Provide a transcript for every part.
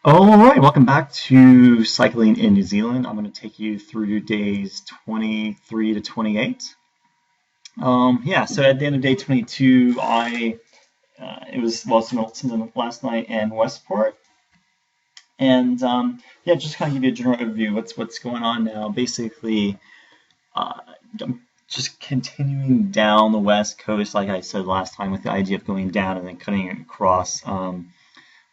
All right, welcome back to Cycling in New Zealand. I'm going to take you through days 23 to 28. Yeah, so at the end of day 22, it was some last night in Westport, and yeah, just kind of give you a general overview. What's going on now? Basically, uh, I'm just continuing down the west coast, like I said last time, with the idea of going down and then cutting across.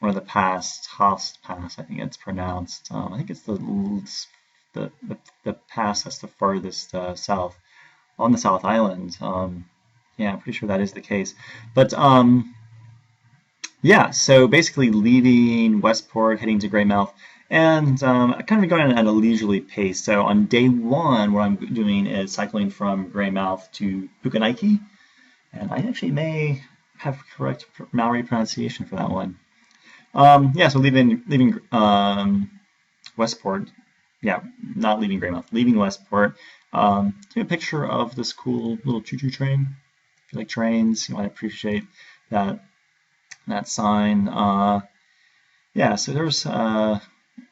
One of the pass, Haast Pass, I think it's pronounced. I think it's the pass that's the farthest south on the South Island. Yeah, I'm pretty sure that is the case. But yeah, so basically leaving Westport, heading to Greymouth, and kind of going at a leisurely pace. So on day one, what I'm doing is cycling from Greymouth to Punakaiki, and I actually may have correct Maori pronunciation for that one. Yeah, so leaving Westport. Yeah, not leaving Greymouth, leaving Westport. Take a picture of this cool little choo-choo train. If you like trains, you might appreciate that sign. Yeah, so there's or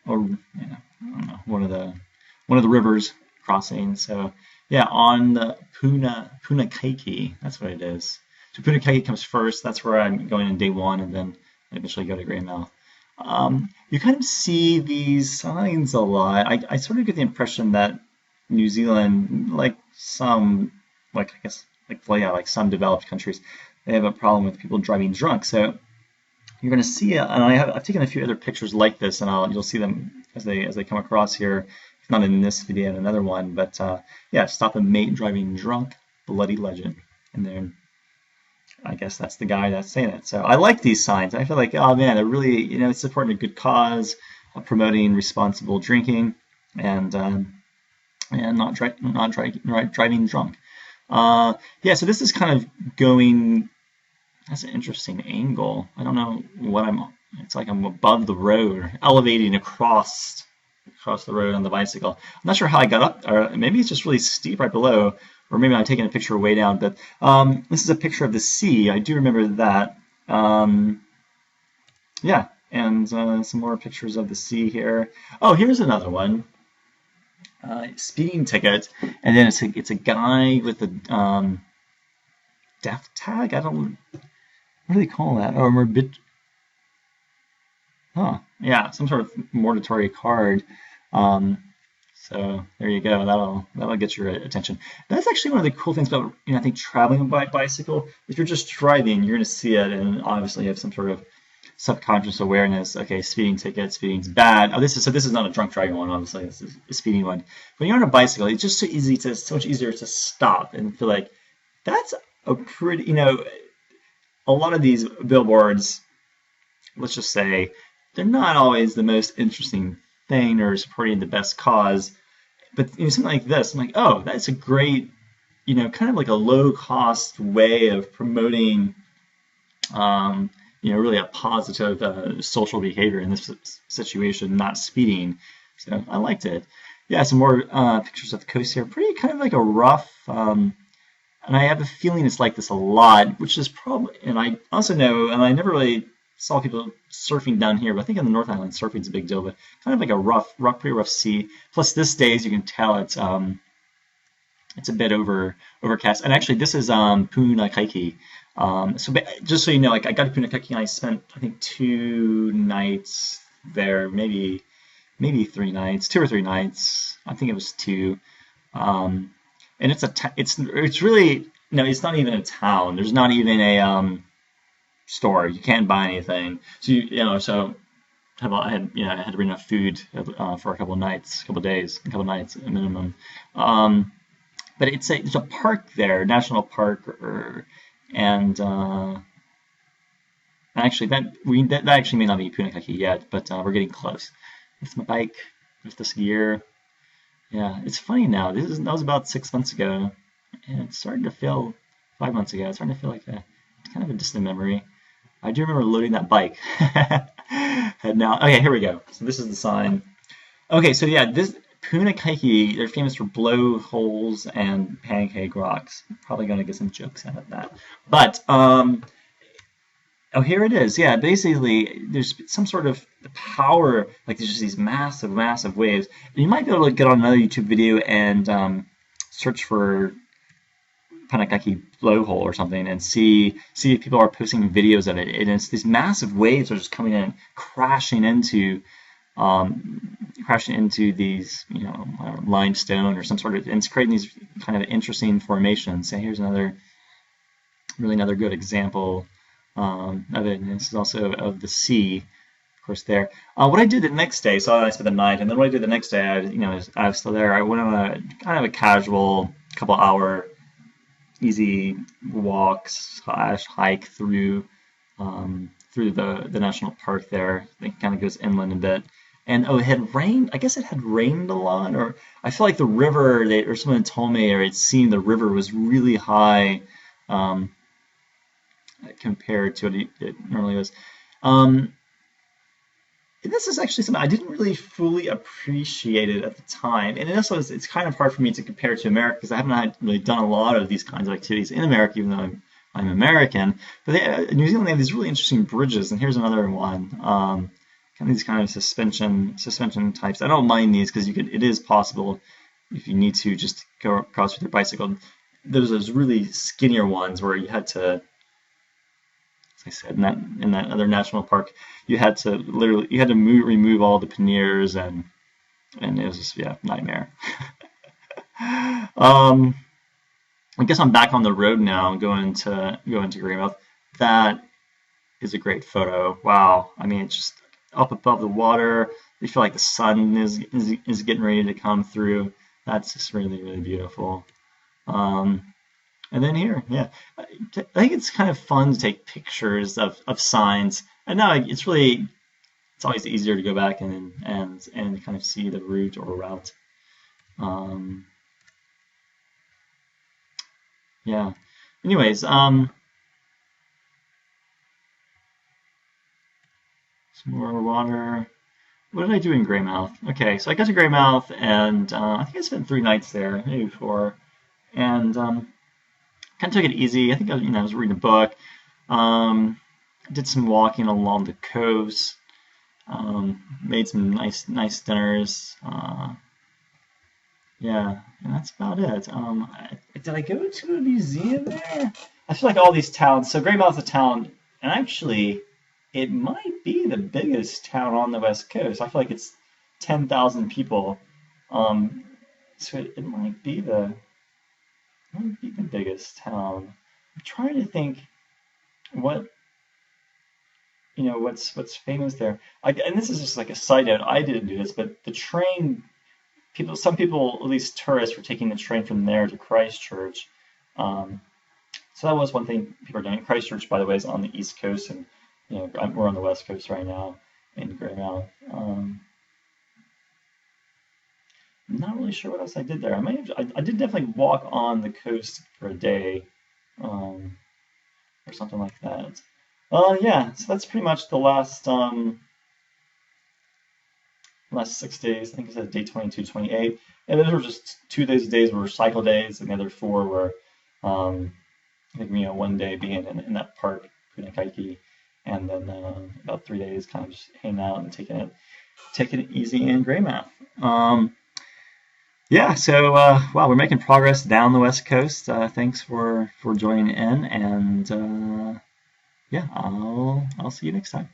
yeah, I don't know, one of the rivers crossing. So yeah, on the Punakaiki, that's what it is. So Punakaiki comes first. That's where I'm going in day one, and then I eventually go to Greymouth. You kind of see these signs a lot. I sort of get the impression that New Zealand, like some, like I guess, like well, yeah, like some developed countries, they have a problem with people driving drunk. So you're going to see it, and I've taken a few other pictures like this, and you'll see them as they come across here. If not in this video, in another one, but yeah, stop a mate driving drunk, bloody legend, and then I guess that's the guy that's saying it. So I like these signs. I feel like, oh man, they're really, it's supporting a good cause, promoting responsible drinking, and not driving drunk. Yeah, so this is kind of going. That's an interesting angle. I don't know what I'm. It's like I'm above the road, elevating across the road on the bicycle. I'm not sure how I got up, or maybe it's just really steep right below, or maybe I'm taking a picture way down. But this is a picture of the sea. I do remember that. Yeah, and some more pictures of the sea here. Oh, here's another one. Speeding ticket, and then it's a guy with a death tag. I don't. What do they call that? Oh, morbid. Huh. Yeah, some sort of mortuary card. Um, so there you go. That'll get your attention. That's actually one of the cool things about I think traveling by bicycle. If you're just driving, you're going to see it, and obviously you have some sort of subconscious awareness. Okay, speeding ticket, speeding's bad. Oh, this is not a drunk driving one. Obviously, this is a speeding one. When you're on a bicycle, it's just so much easier to stop and feel like that's a pretty. A lot of these billboards, let's just say, they're not always the most interesting thing or supporting the best cause. But something like this, I'm like, oh, that's a great, kind of like a low cost way of promoting, really a positive social behavior in this situation, not speeding. So I liked it. Yeah, some more pictures of the coast here. Pretty kind of like a rough. And I have a feeling it's like this a lot, which is probably, and I also know, and I never really saw people surfing down here, but I think in the North Island, surfing's a big deal, but kind of like a pretty rough sea. Plus, this day, as you can tell, it's a bit overcast. And actually, this is Punakaiki. So just so you know, like I got to Punakaiki and I spent, I think, 2 nights there, maybe 3 nights, 2 or 3 nights. I think it was two. And it's really no, it's not even a town. There's not even a store. You can't buy anything. So I had to bring enough food for a couple of nights, a couple of days, a couple of nights at minimum. But there's a park there, national park, and actually that actually may not be Punakaiki yet, but we're getting close. With my bike, with this gear. Yeah, it's funny now. That was about 6 months ago, and it's starting to feel 5 months ago. It's starting to feel like kind of a distant memory. I do remember loading that bike. And now, okay, here we go. So this is the sign. Okay, so yeah, this Punakaiki, they're famous for blowholes and pancake rocks. Probably going to get some jokes out of that. But Oh, here it is. Yeah, basically, there's some sort of power, like there's just these massive, massive waves. You might be able to get on another YouTube video and search for Punakaiki blowhole or something and see if people are posting videos of it. And it's these massive waves are just coming in, crashing into these, limestone or some sort of, and it's creating these kind of interesting formations. So here's another good example of it. And this is also of the sea, of course. There. What I did the next day, so I spent the night, and then what I did the next day, I was still there. I went on a kind of a casual couple hour easy walks slash hike through the national park there. It kind of goes inland a bit. And oh, it had rained. I guess it had rained a lot, or I feel like the river, or someone told me, or it seemed the river was really high compared to what it normally was. Um, this is actually something I didn't really fully appreciate it at the time, and it also it's kind of hard for me to compare to America because I haven't really done a lot of these kinds of activities in America, even though I'm American. But New Zealand, they have these really interesting bridges, and here's another one. These kind of suspension types. I don't mind these because it is possible if you need to just go across with your bicycle. There's those really skinnier ones where you had to, as I said, in that other national park, you had to remove all the panniers and it was just nightmare. I guess I'm back on the road now, going to Greymouth. That is a great photo. Wow. I mean, it's just up above the water. You feel like the sun is getting ready to come through. That's just really, really beautiful. And then here, yeah, I think it's kind of fun to take pictures of signs. And now it's always easier to go back and kind of see the route or route. Yeah. Anyways, some more water. What did I do in Greymouth? Okay, so I got to Greymouth, and I think I spent 3 nights there, maybe 4, and kind of took it easy. I think I was reading a book. Did some walking along the coast. Made some nice dinners. Yeah, and that's about it. Did I go to a museum there? I feel like all these towns. So Greymouth's a town, and actually, it might be the biggest town on the West Coast. I feel like it's 10,000 people. So it might be the biggest town. I'm trying to think what what's famous there. And this is just like a side note. I didn't do this, but the train some people, at least tourists, were taking the train from there to Christchurch. So that was one thing people are doing. Christchurch, by the way, is on the East Coast, and we're on the West Coast right now in Greymouth. I'm not really sure what else I did there. I did definitely walk on the coast for a day, or something like that. Yeah, so that's pretty much the last 6 days. I think it said day 22, 28. And those were just 2 days were cycle days, and the other 4 were, I think, one day being in that park, Punakaiki, and then about 3 days kind of just hanging out and taking it easy in Greymouth. Yeah, so wow, we're making progress down the West Coast. Thanks for joining in, and yeah, I'll see you next time.